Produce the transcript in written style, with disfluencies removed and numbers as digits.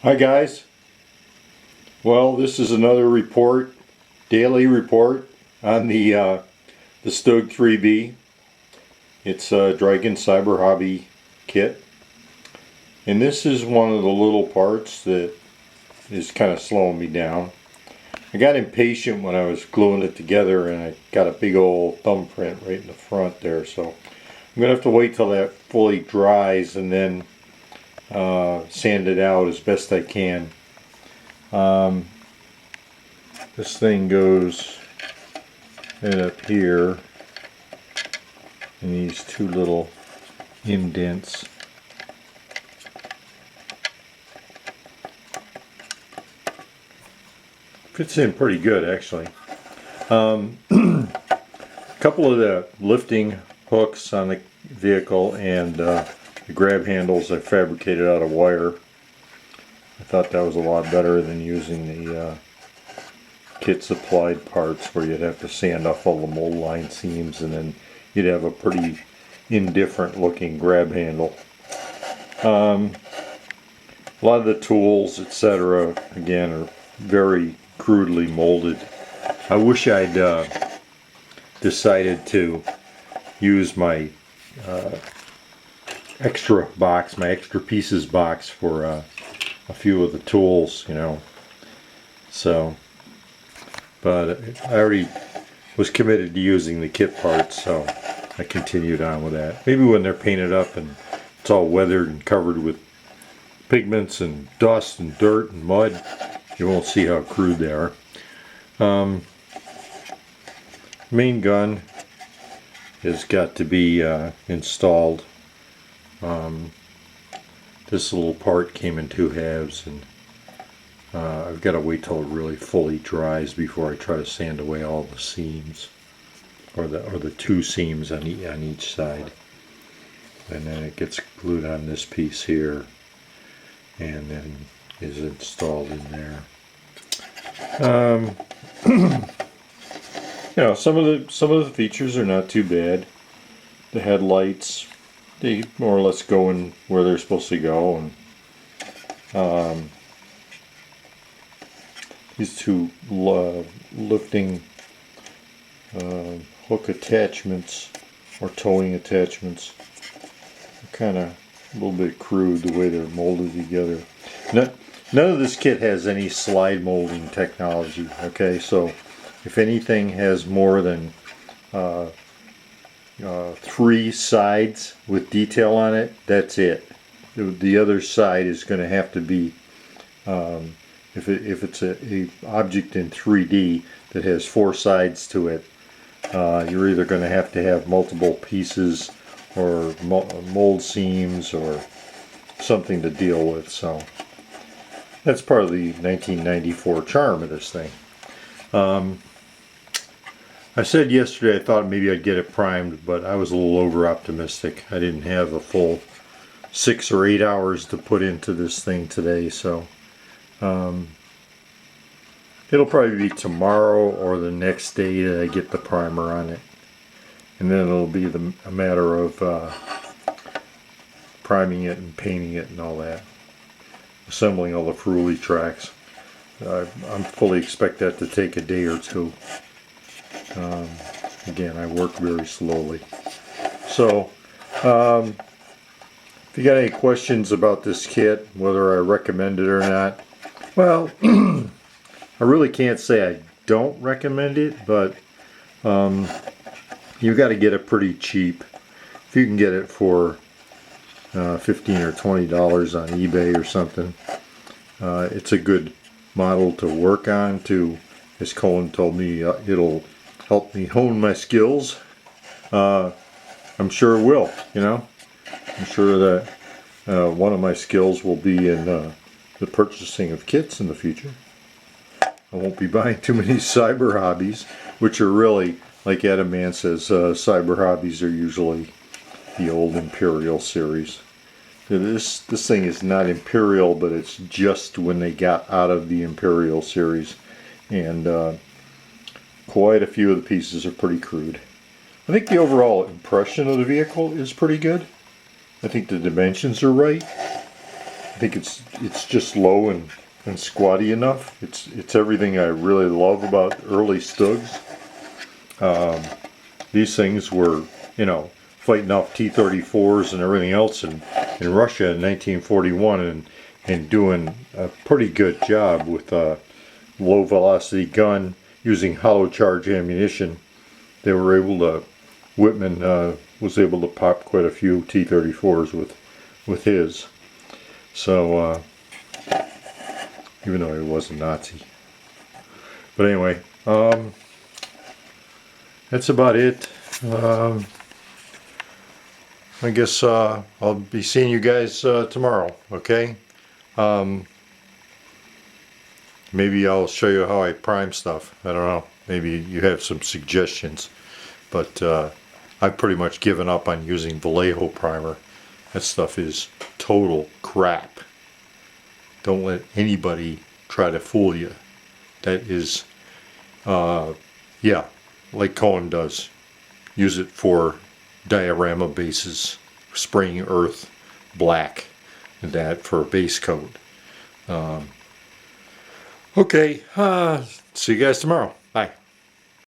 Hi guys. Well, this is another report, daily report on the Stug 3B. It's a Dragon Cyber Hobby kit, and this is one of the little parts that is kind of slowing me down. I got impatient when I was gluing it together, and I got a big old thumbprint right in the front there. So I'm gonna have to wait till that fully dries and then sand it out as best I can. This thing goes right up here in these two little indents. Fits in pretty good, actually. A couple of the lifting hooks on the vehicle and the grab handles I fabricated out of wire. I thought that was a lot better than using the kit supplied parts where you'd have to sand off all the mold line seams and then you'd have a pretty indifferent looking grab handle. A lot of the tools, etc., again, are very crudely molded. I wish I'd decided to use my extra box, my extra pieces box for a few of the tools, you know. So, but I already was committed to using the kit parts, so I continued on with that. Maybe when they're painted up and it's all weathered and covered with pigments and dust and dirt and mud, you won't see how crude they are. Main gun has got to be installed. This little part came in two halves, and I've got to wait till it really fully dries before I try to sand away all the seams, or the two seams on each side. And then it gets glued on this piece here, and then is installed in there. You know, some of the features are not too bad. The headlights, they more or less go in where they're supposed to go, and these two lifting hook attachments or towing attachments are kind of a little bit crude the way they're molded together. None of this kit has any slide molding technology. Okay, so if anything has more than 3 sides with detail on it, that's it. The other side is going to have to be, if it's a object in 3D that has 4 sides to it, you're either going to have multiple pieces or mold seams or something to deal with. So that's part of the 1994 charm of this thing. I said yesterday I thought maybe I'd get it primed, but I was a little over optimistic. I didn't have a full 6 or 8 hours to put into this thing today, so it'll probably be tomorrow or the next day that I get the primer on it, and then it'll be a matter of priming it and painting it and all that, assembling all the Ferruli tracks. I fully expect that to take a day or two. Again, I work very slowly. So, if you got any questions about this kit, whether I recommend it or not, well, I really can't say I don't recommend it, but you've got to get it pretty cheap. If you can get it for $15 or $20 on eBay or something, it's a good model to work on. As Colin told me, it'll help me hone my skills. I'm sure it will, you know. I'm sure that one of my skills will be in the purchasing of kits in the future. I won't be buying too many cyber hobbies, which are really, like Adam Mann says, cyber hobbies are usually the old Imperial series. This thing is not Imperial, but it's just when they got out of the Imperial series, and quite a few of the pieces are pretty crude. I think the overall impression of the vehicle is pretty good. I think the dimensions are right. think it's just low and squatty enough. It's everything I really love about early Stugs. These things were, you know, fighting off T-34s and everything else in Russia in 1941 and doing a pretty good job with a low velocity gun using hollow charge ammunition. They were able to, Whitman was able to pop quite a few T-34s with his. So, even though he was a Nazi. But anyway, that's about it. I guess I'll be seeing you guys tomorrow, okay? Maybe I'll show you how I prime stuff. I don't know. Maybe you have some suggestions. But I've pretty much given up on using Vallejo primer. That stuff is total crap. Don't let anybody try to fool you. That is, yeah, like Cohen does. Use it for diorama bases, spraying earth black, and that for a base coat. Okay, see you guys tomorrow. Bye.